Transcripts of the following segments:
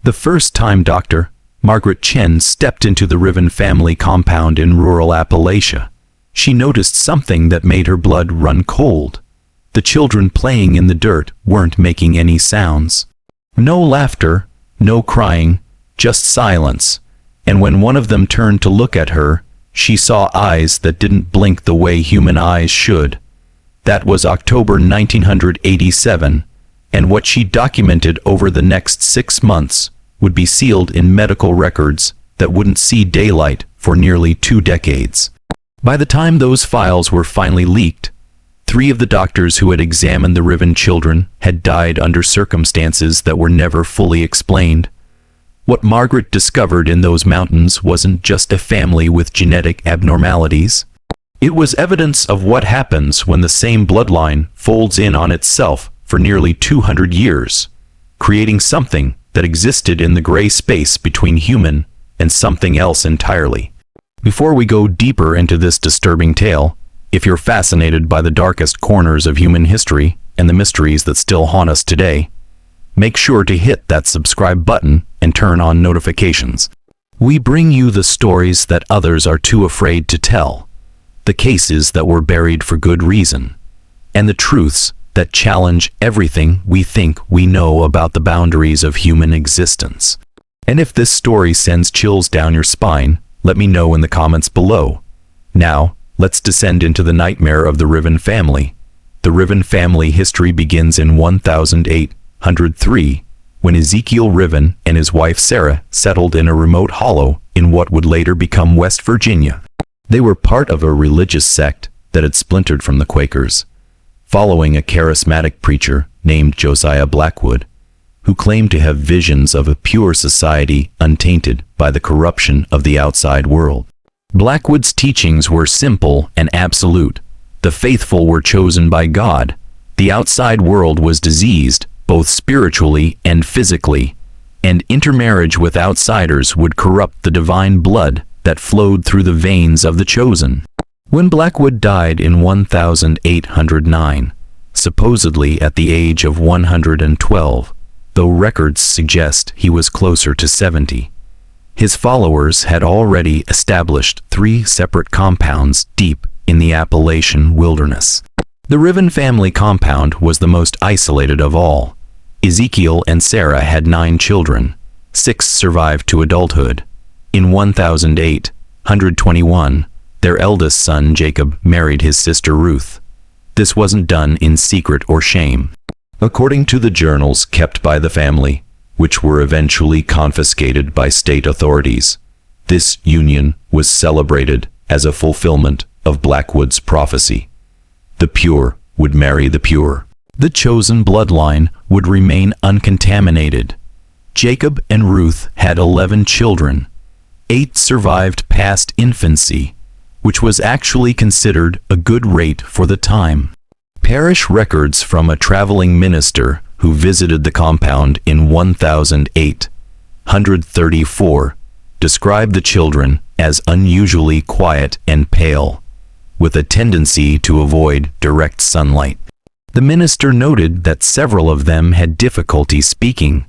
The first time Dr. Margaret Chen stepped into the Riven family compound in rural Appalachia, she noticed something that made her blood run cold. The children playing in the dirt weren't making any sounds. No laughter, no crying, just silence. And when one of them turned to look at her, she saw eyes that didn't blink the way human eyes should. That was October 1987, and what she documented over the next 6 months would be sealed in medical records that wouldn't see daylight for nearly 2 decades. By the time those files were finally leaked, 3 of the doctors who had examined the Riven children had died under circumstances that were never fully explained. What Margaret discovered in those mountains wasn't just a family with genetic abnormalities. It was evidence of what happens when the same bloodline folds in on itself for nearly 200 years, creating something that existed in the gray space between human and something else entirely. Before we go deeper into this disturbing tale, if you're fascinated by the darkest corners of human history and the mysteries that still haunt us today, make sure to hit that subscribe button and turn on notifications. We bring you the stories that others are too afraid to tell, the cases that were buried for good reason, and the truths that challenge everything we think we know about the boundaries of human existence. And if this story sends chills down your spine, let me know in the comments below. Now, let's descend into the nightmare of the Riven family. The Riven family history begins in 1803, when Ezekiel Riven and his wife Sarah settled in a remote hollow in what would later become West Virginia. They were part of a religious sect that had splintered from the Quakers, following a charismatic preacher named Josiah Blackwood, who claimed to have visions of a pure society untainted by the corruption of the outside world. Blackwood's teachings were simple and absolute. The faithful were chosen by God. The outside world was diseased, both spiritually and physically, and intermarriage with outsiders would corrupt the divine blood that flowed through the veins of the chosen. When Blackwood died in 1809, supposedly at the age of 112, though records suggest he was closer to 70, his followers had already established 3 separate compounds deep in the Appalachian wilderness. The Riven family compound was the most isolated of all. Ezekiel and Sarah had 9 children. 6 survived to adulthood. In 1821, their eldest son Jacob married his sister Ruth. This wasn't done in secret or shame. According to the journals kept by the family, which were eventually confiscated by state authorities, this union was celebrated as a fulfillment of Blackwood's prophecy. The pure would marry the pure. The chosen bloodline would remain uncontaminated. Jacob and Ruth had 11 children. 8 survived past infancy, which was actually considered a good rate for the time. Parish records from a traveling minister who visited the compound in 1834 described the children as unusually quiet and pale, with a tendency to avoid direct sunlight. The minister noted that several of them had difficulty speaking,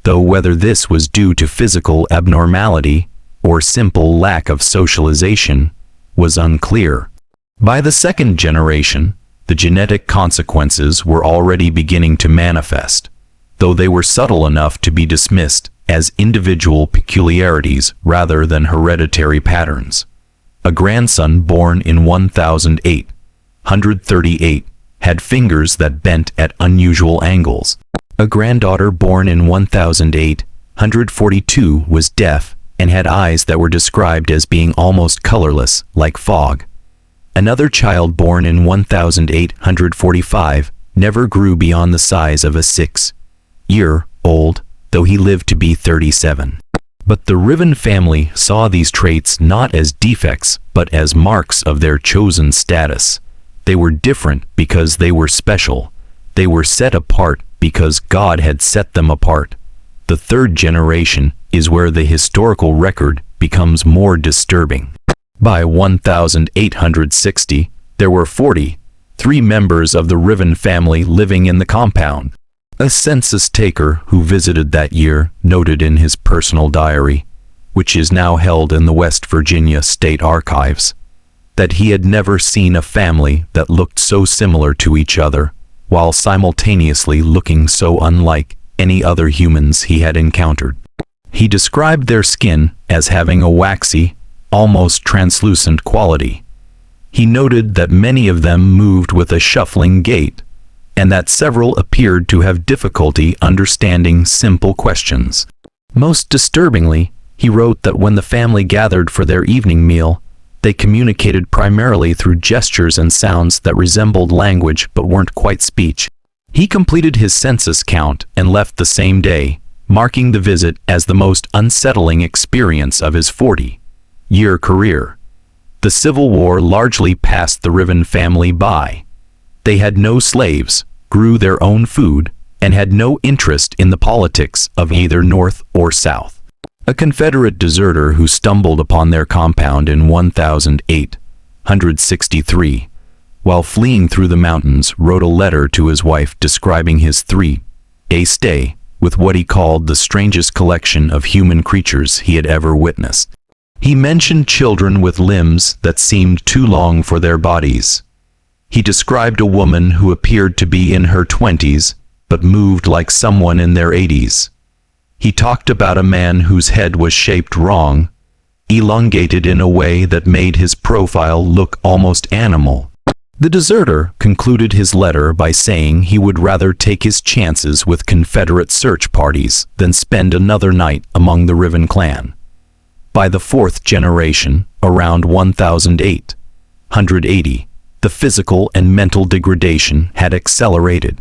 though whether this was due to physical abnormality or simple lack of socialization was unclear. By the second generation, the genetic consequences were already beginning to manifest, though they were subtle enough to be dismissed as individual peculiarities rather than hereditary patterns. A grandson born in 1838 had fingers that bent at unusual angles. A granddaughter born in 1842 was deaf and had eyes that were described as being almost colorless, like fog. Another child born in 1845 never grew beyond the size of a 6-year-old, though he lived to be 37. But the Riven family saw these traits not as defects, but as marks of their chosen status. They were different because they were special. They were set apart because God had set them apart. The third generation is where the historical record becomes more disturbing. By 1860, there were 43 members of the Riven family living in the compound. A census taker who visited that year noted in his personal diary, which is now held in the West Virginia State Archives, that he had never seen a family that looked so similar to each other, while simultaneously looking so unlike any other humans he had encountered. He described their skin as having a waxy, almost translucent quality. He noted that many of them moved with a shuffling gait, and that several appeared to have difficulty understanding simple questions. Most disturbingly, he wrote that when the family gathered for their evening meal, they communicated primarily through gestures and sounds that resembled language but weren't quite speech. He completed his census count and left the same day, marking the visit as the most unsettling experience of his 40-year career. The Civil War largely passed the Riven family by. They had no slaves, grew their own food, and had no interest in the politics of either North or South. A Confederate deserter who stumbled upon their compound in 1863, while fleeing through the mountains, wrote a letter to his wife describing his 3-day stay with what he called the strangest collection of human creatures he had ever witnessed. He mentioned children with limbs that seemed too long for their bodies. He described a woman who appeared to be in her 20s, but moved like someone in their 80s. He talked about a man whose head was shaped wrong, elongated in a way that made his profile look almost animal. The deserter concluded his letter by saying he would rather take his chances with Confederate search parties than spend another night among the Riven clan. By the fourth generation, around 1880, the physical and mental degradation had accelerated.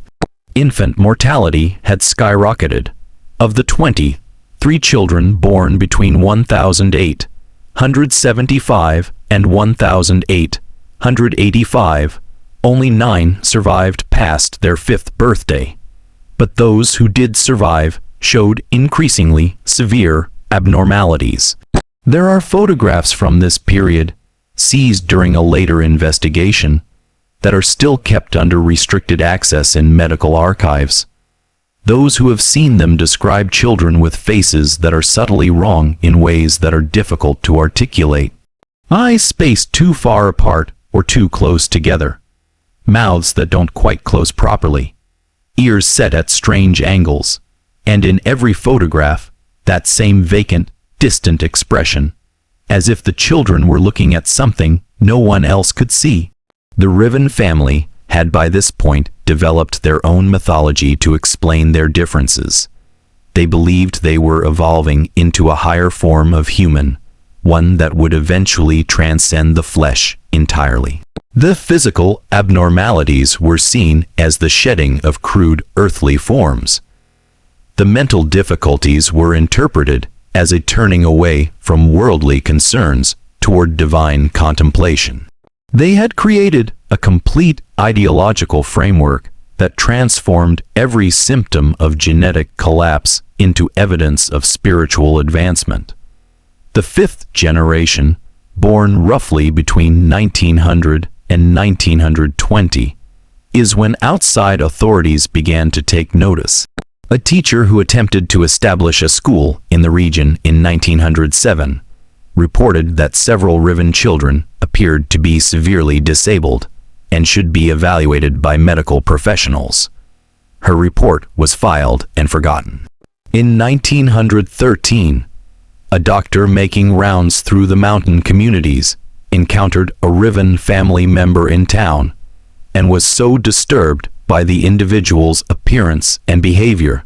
Infant mortality had skyrocketed. Of the 23 children born between 1875 and 1885, only 9 survived past their 5th birthday. But those who did survive showed increasingly severe abnormalities. There are photographs from this period, seized during a later investigation, that are still kept under restricted access in medical archives. Those who have seen them describe children with faces that are subtly wrong in ways that are difficult to articulate. Eyes spaced too far apart or too close together. Mouths that don't quite close properly. Ears set at strange angles. And in every photograph, that same vacant, distant expression, as if the children were looking at something no one else could see. The Riven family had by this point developed their own mythology to explain their differences. They believed they were evolving into a higher form of human, one that would eventually transcend the flesh entirely. The physical abnormalities were seen as the shedding of crude earthly forms. The mental difficulties were interpreted as a turning away from worldly concerns toward divine contemplation. They had created a complete ideological framework that transformed every symptom of genetic collapse into evidence of spiritual advancement. The 5th generation, born roughly between 1900 and 1920, is when outside authorities began to take notice. A teacher who attempted to establish a school in the region in 1907 reported that several Riven children appeared to be severely disabled and should be evaluated by medical professionals. Her report was filed and forgotten. In 1913, a doctor making rounds through the mountain communities encountered a Riven family member in town and was so disturbed by the individual's appearance and behavior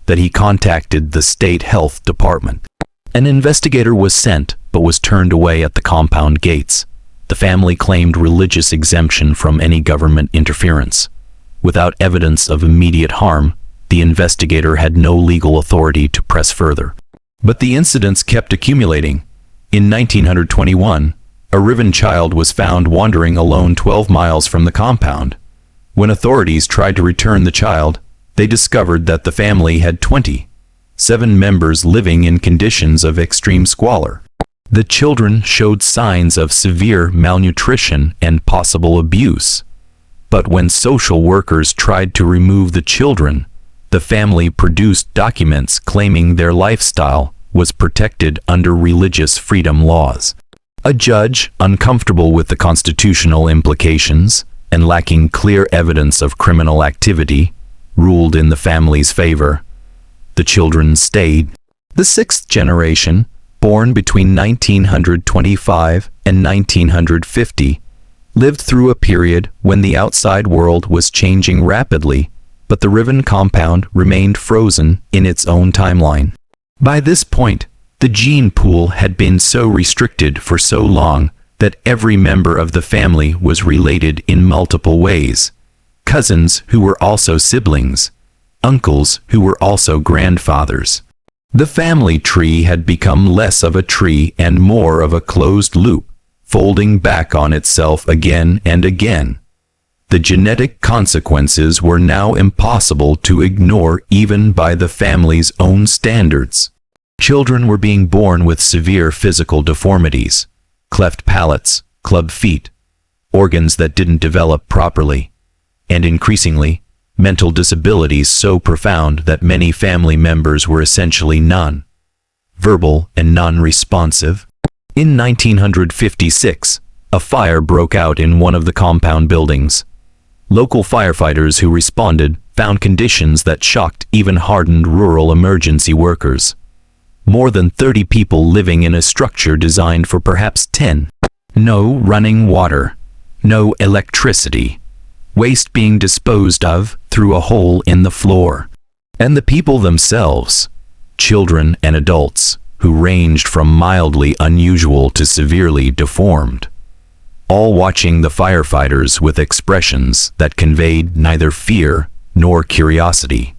that he contacted the state health department. An investigator was sent but was turned away at the compound gates. The family claimed religious exemption from any government interference. Without evidence of immediate harm, the investigator had no legal authority to press further. But the incidents kept accumulating. In 1921, a Riven child was found wandering alone 12 miles from the compound. When authorities tried to return the child, they discovered that the family had 27 members living in conditions of extreme squalor. The children showed signs of severe malnutrition and possible abuse. But when social workers tried to remove the children, The family produced documents claiming their lifestyle was protected under religious freedom laws. A judge, uncomfortable with the constitutional implications and lacking clear evidence of criminal activity, ruled in the family's favor. The children stayed. The sixth generation, born between 1925 and 1950, lived through a period when the outside world was changing rapidly, but the Riven compound remained frozen in its own timeline. By this point, the gene pool had been so restricted for so long that every member of the family was related in multiple ways. Cousins who were also siblings, uncles who were also grandfathers. The family tree had become less of a tree and more of a closed loop, folding back on itself again and again. The genetic consequences were now impossible to ignore even by the family's own standards. Children were being born with severe physical deformities, cleft palates, club feet, organs that didn't develop properly, and increasingly, mental disabilities so profound that many family members were essentially non-verbal and non-responsive. In 1956, a fire broke out in one of the compound buildings. Local firefighters who responded found conditions that shocked even hardened rural emergency workers. More than 30 people living in a structure designed for perhaps 10. No running water, no electricity, waste being disposed of through a hole in the floor. And the people themselves, children and adults, who ranged from mildly unusual to severely deformed, all watching the firefighters with expressions that conveyed neither fear nor curiosity,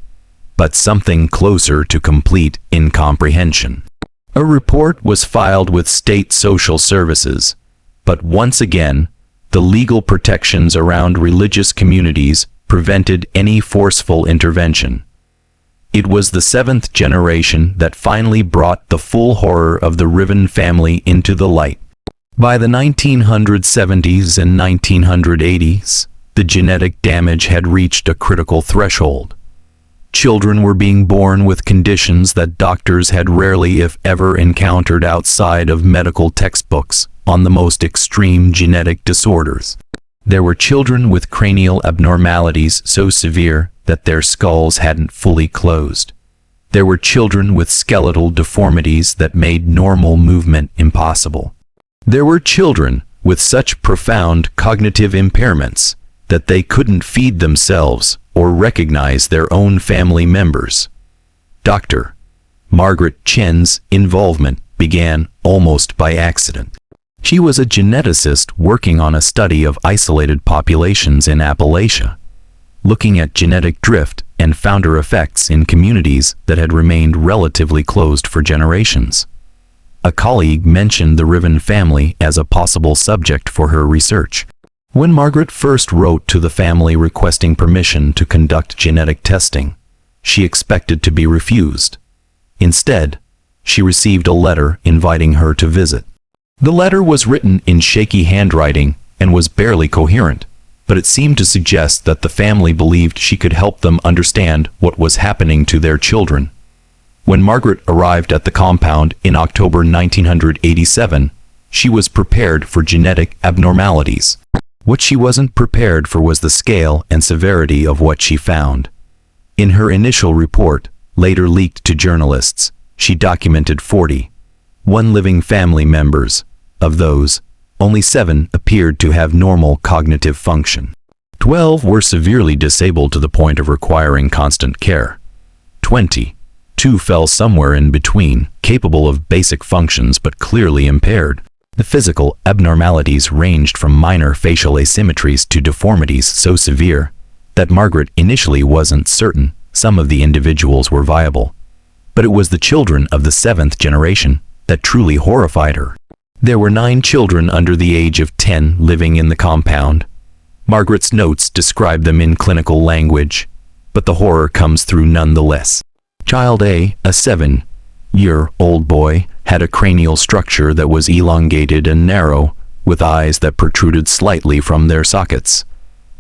but something closer to complete incomprehension. A report was filed with state social services, but once again, the legal protections around religious communities prevented any forceful intervention. It was the seventh generation that finally brought the full horror of the Riven family into the light. By the 1970s and 1980s, the genetic damage had reached a critical threshold. Children were being born with conditions that doctors had rarely if ever encountered outside of medical textbooks on the most extreme genetic disorders. There were children with cranial abnormalities so severe that their skulls hadn't fully closed. There were children with skeletal deformities that made normal movement impossible. There were children with such profound cognitive impairments that they couldn't feed themselves or recognize their own family members. Dr. Margaret Chen's involvement began almost by accident. She was a geneticist working on a study of isolated populations in Appalachia, looking at genetic drift and founder effects in communities that had remained relatively closed for generations. A colleague mentioned the Riven family as a possible subject for her research. When Margaret first wrote to the family requesting permission to conduct genetic testing, she expected to be refused. Instead, she received a letter inviting her to visit. The letter was written in shaky handwriting and was barely coherent, but it seemed to suggest that the family believed she could help them understand what was happening to their children. When Margaret arrived at the compound in October 1987, she was prepared for genetic abnormalities. What she wasn't prepared for was the scale and severity of what she found. In her initial report, later leaked to journalists, she documented 41 living family members. Of those, only 7 appeared to have normal cognitive function. 12 were severely disabled to the point of requiring constant care. 22 fell somewhere in between, capable of basic functions but clearly impaired. The physical abnormalities ranged from minor facial asymmetries to deformities so severe that Margaret initially wasn't certain some of the individuals were viable. But it was the children of the 7th generation that truly horrified her. There were 9 children under the age of 10 living in the compound. Margaret's notes describe them in clinical language, but the horror comes through nonetheless. Child A 7-year-old boy, had a cranial structure that was elongated and narrow, with eyes that protruded slightly from their sockets.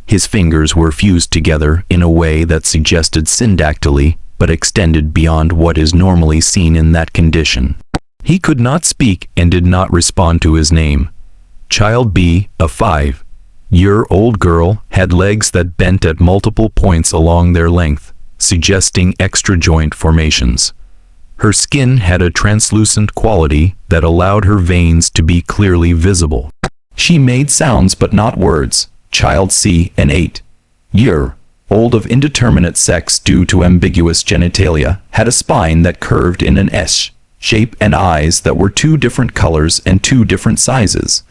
His fingers were fused together in a way that suggested syndactyly, but extended beyond what is normally seen in that condition. He could not speak and did not respond to his name. Child B, a 5-year-old girl, had legs that bent at multiple points along their length, suggesting extra joint formations. Her skin had a translucent quality that allowed her veins to be clearly visible. She made sounds but not words. Child C, an 8-year-old of indeterminate sex due to ambiguous genitalia, had a spine that curved in an S shape and eyes that were 2 different colors and 2 different sizes.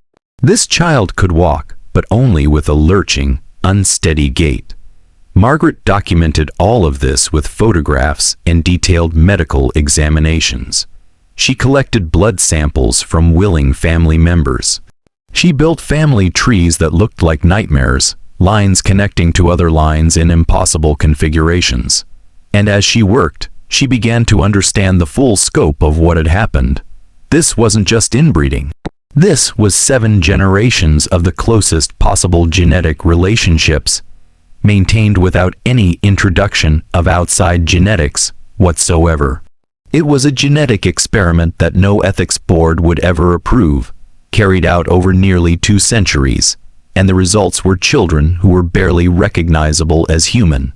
This child could walk, but only with a lurching, unsteady gait. Margaret documented all of this with photographs and detailed medical examinations. She collected blood samples from willing family members. She built family trees that looked like nightmares, lines connecting to other lines in impossible configurations. And as she worked, she began to understand the full scope of what had happened. This wasn't just inbreeding. This was 7 generations of the closest possible genetic relationships, maintained without any introduction of outside genetics whatsoever. It was a genetic experiment that no ethics board would ever approve, carried out over nearly 2 centuries, and the results were children who were barely recognizable as human.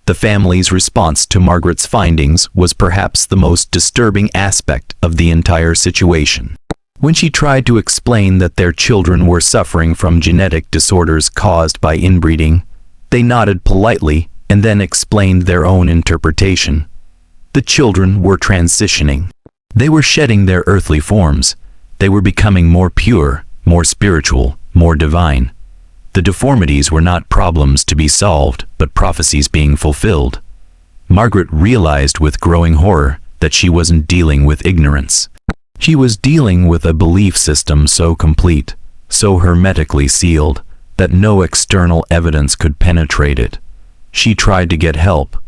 The family's response to Margaret's findings was perhaps the most disturbing aspect of the entire situation. When she tried to explain that their children were suffering from genetic disorders caused by inbreeding, they nodded politely and then explained their own interpretation. The children were transitioning. They were shedding their earthly forms. They were becoming more pure, more spiritual, more divine. The deformities were not problems to be solved, but prophecies being fulfilled. Margaret realized with growing horror that she wasn't dealing with ignorance. She was dealing with a belief system so complete, so hermetically sealed, that no external evidence could penetrate it. She tried to get help.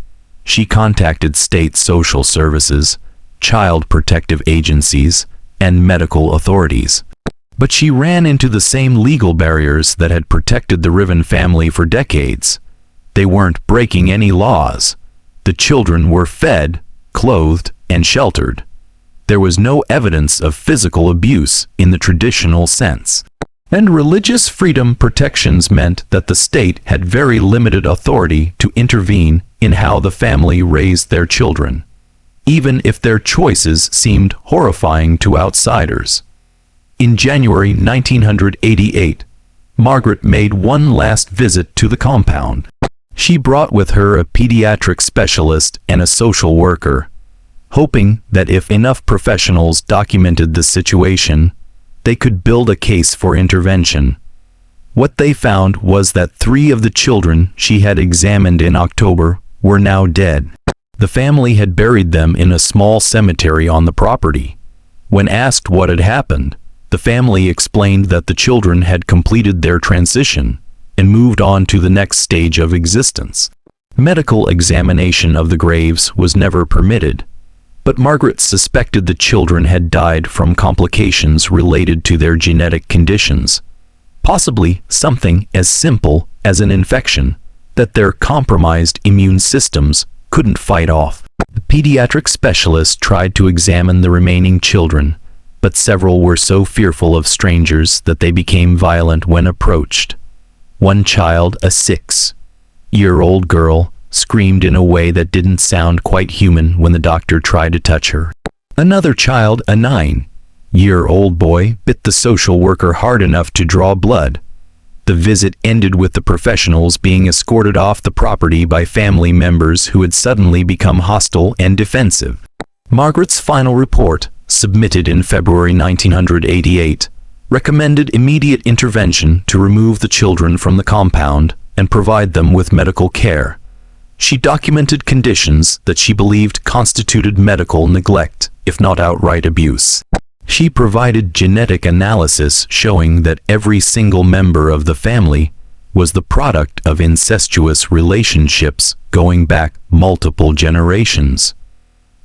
She contacted state social services, child protective agencies, and medical authorities. But she ran into the same legal barriers that had protected the Riven family for decades. They weren't breaking any laws. The children were fed, clothed, and sheltered. There was no evidence of physical abuse in the traditional sense. And religious freedom protections meant that the state had very limited authority to intervene in how the family raised their children, even if their choices seemed horrifying to outsiders. In January 1988, Margaret made one last visit to the compound. She brought with her a pediatric specialist and a social worker, hoping that if enough professionals documented the situation, they could build a case for intervention. What they found was that 3 of the children she had examined in October were now dead. The family had buried them in a small cemetery on the property. When asked what had happened, the family explained that the children had completed their transition and moved on to the next stage of existence. Medical examination of the graves was never permitted, but Margaret suspected the children had died from complications related to their genetic conditions, possibly something as simple as an infection that their compromised immune systems couldn't fight off. The pediatric specialist tried to examine the remaining children, but several were so fearful of strangers that they became violent when approached. One child, a 6-year-old girl, screamed in a way that didn't sound quite human when the doctor tried to touch her. Another child, a 9-year-old boy, bit the social worker hard enough to draw blood. The visit ended with the professionals being escorted off the property by family members who had suddenly become hostile and defensive. Margaret's final report, submitted in February 1988, recommended immediate intervention to remove the children from the compound and provide them with medical care. She documented conditions that she believed constituted medical neglect, if not outright abuse. She provided genetic analysis showing that every single member of the family was the product of incestuous relationships going back multiple generations.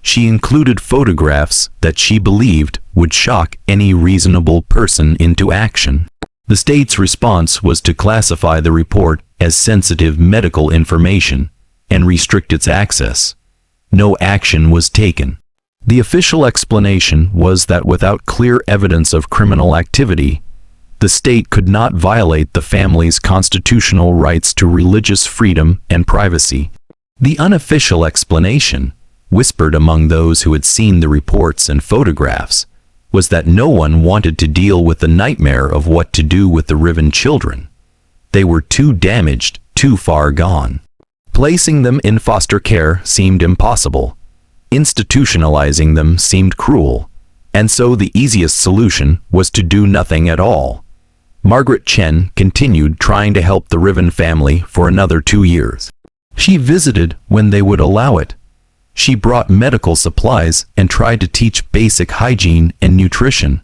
She included photographs that she believed would shock any reasonable person into action. The state's response was to classify the report as sensitive medical information and restrict its access. No action was taken. The official explanation was that without clear evidence of criminal activity, the state could not violate the family's constitutional rights to religious freedom and privacy. The unofficial explanation, whispered among those who had seen the reports and photographs, was that no one wanted to deal with the nightmare of what to do with the Riven children. They were too damaged, too far gone. Placing them in foster care seemed impossible. Institutionalizing them seemed cruel, and so the easiest solution was to do nothing at all. Margaret Chen continued trying to help the Riven family for another 2 years. She visited when they would allow it. She brought medical supplies and tried to teach basic hygiene and nutrition.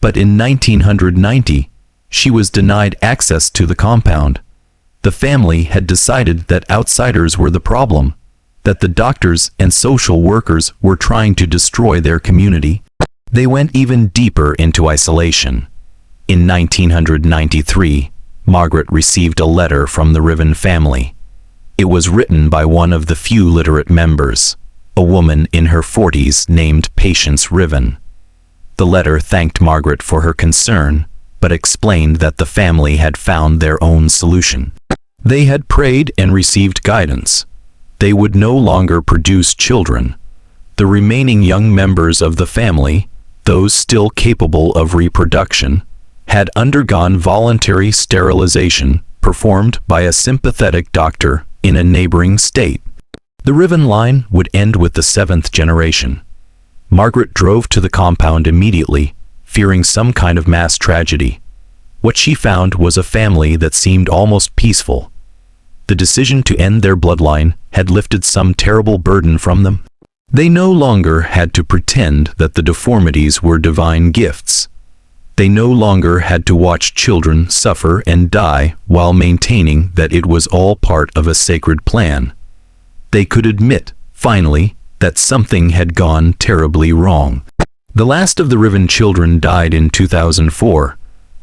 But in 1990, she was denied access to the compound. The family had decided that outsiders were the problem, that the doctors and social workers were trying to destroy their community. They went even deeper into isolation. In 1993, Margaret received a letter from the Riven family. It was written by one of the few literate members, a woman in her 40s named Patience Riven. The letter thanked Margaret for her concern, but explained that the family had found their own solution. They had prayed and received guidance. They would no longer produce children. The remaining young members of the family, those still capable of reproduction, had undergone voluntary sterilization performed by a sympathetic doctor in a neighboring state. The Riven line would end with the 7th generation. Margaret drove to the compound immediately, fearing some kind of mass tragedy. What she found was a family that seemed almost peaceful. The decision to end their bloodline had lifted some terrible burden from them. They no longer had to pretend that the deformities were divine gifts. They no longer had to watch children suffer and die while maintaining that it was all part of a sacred plan. They could admit, finally, that something had gone terribly wrong. The last of the Riven children died in 2004.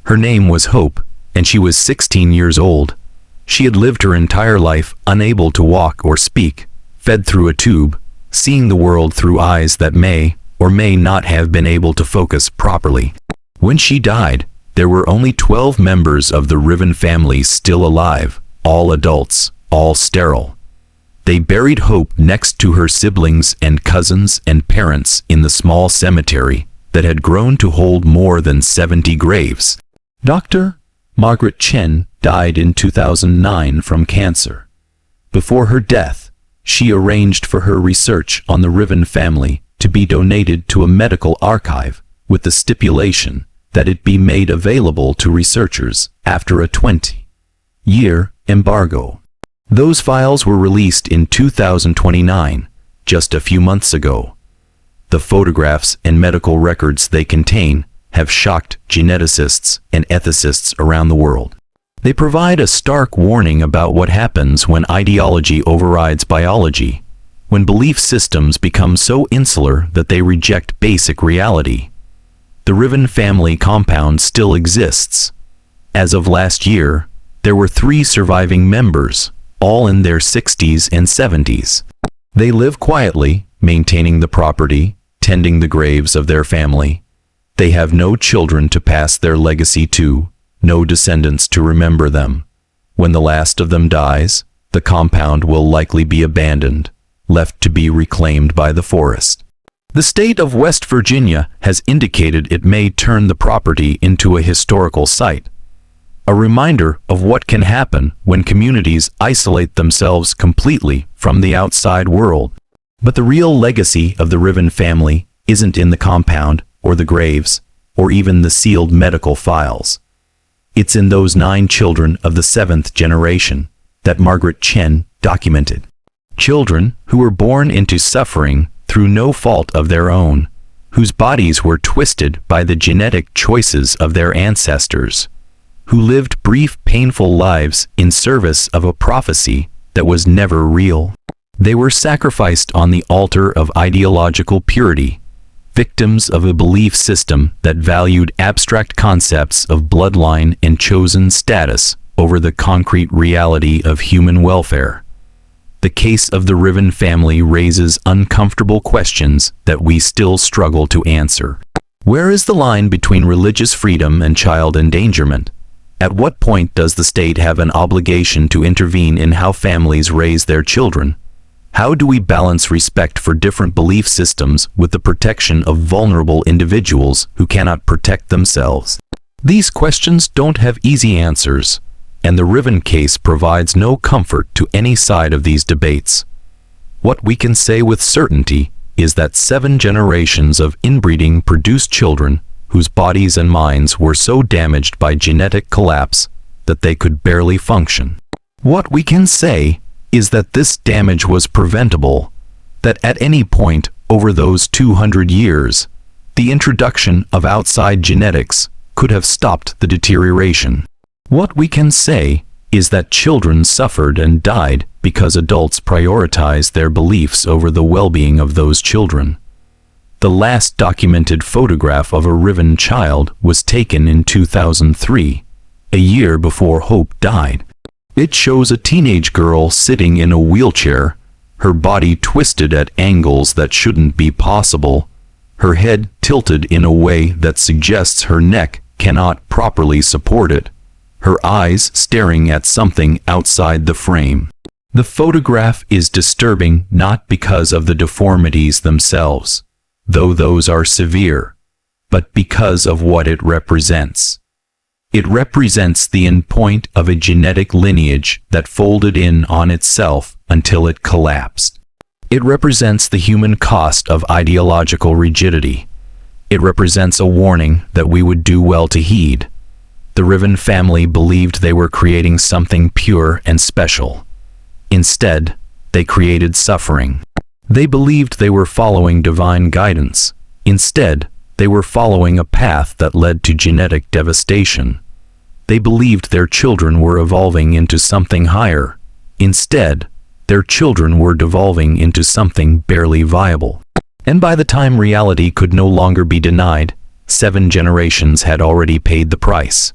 Her name was Hope, and she was 16 years old. She had lived her entire life unable to walk or speak, fed through a tube, seeing the world through eyes that may or may not have been able to focus properly. When she died, there were only 12 members of the Riven family still alive, all adults, all sterile. They buried Hope next to her siblings and cousins and parents in the small cemetery that had grown to hold more than 70 graves. Dr. Margaret Chen died in 2009 from cancer. Before her death, she arranged for her research on the Riven family to be donated to a medical archive with the stipulation that it be made available to researchers after a 20-year embargo. Those files were released in 2029, just a few months ago. The photographs and medical records they contain have shocked geneticists and ethicists around the world. They provide a stark warning about what happens when ideology overrides biology, when belief systems become so insular that they reject basic reality. The Riven family compound still exists. As of last year, there were 3 surviving members, all in their 60s and 70s. They live quietly, maintaining the property, tending the graves of their family. They have no children to pass their legacy to, no descendants to remember them. When the last of them dies, the compound will likely be abandoned, left to be reclaimed by the forest. The state of West Virginia has indicated it may turn the property into a historical site. A reminder of what can happen when communities isolate themselves completely from the outside world. But the real legacy of the Riven family isn't in the compound, or the graves, or even the sealed medical files. It's in those 9 children of the 7th generation that Margaret Chen documented. Children who were born into suffering through no fault of their own, whose bodies were twisted by the genetic choices of their ancestors, who lived brief, painful lives in service of a prophecy that was never real. They were sacrificed on the altar of ideological purity, victims of a belief system that valued abstract concepts of bloodline and chosen status over the concrete reality of human welfare. The case of the Riven family raises uncomfortable questions that we still struggle to answer. Where is the line between religious freedom and child endangerment? At what point does the state have an obligation to intervene in how families raise their children? How do we balance respect for different belief systems with the protection of vulnerable individuals who cannot protect themselves? These questions don't have easy answers, and the Riven case provides no comfort to any side of these debates. What we can say with certainty is that 7 generations of inbreeding produced children whose bodies and minds were so damaged by genetic collapse that they could barely function. What we can say is that this damage was preventable, that at any point over those 200 years, the introduction of outside genetics could have stopped the deterioration. What we can say is that children suffered and died because adults prioritized their beliefs over the well-being of those children. The last documented photograph of a Riven child was taken in 2003, a year before Hope died. It shows a teenage girl sitting in a wheelchair, her body twisted at angles that shouldn't be possible, her head tilted in a way that suggests her neck cannot properly support it, her eyes staring at something outside the frame. The photograph is disturbing not because of the deformities themselves, though those are severe, but because of what it represents. It represents the endpoint of a genetic lineage that folded in on itself until it collapsed. It represents the human cost of ideological rigidity. It represents a warning that we would do well to heed. The Riven family believed they were creating something pure and special. Instead, they created suffering. They believed they were following divine guidance. Instead, they were following a path that led to genetic devastation. They believed their children were evolving into something higher. Instead, their children were devolving into something barely viable. And by the time reality could no longer be denied, 7 generations had already paid the price.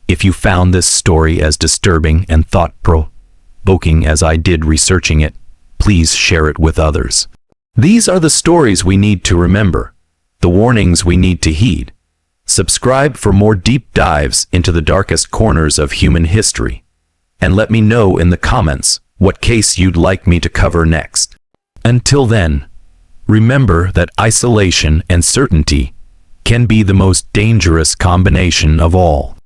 If you found this story as disturbing and thought-provoking as I did researching it, please share it with others. These are the stories we need to remember, the warnings we need to heed. Subscribe for more deep dives into the darkest corners of human history. And let me know in the comments what case you'd like me to cover next. Until then, remember that isolation and certainty can be the most dangerous combination of all.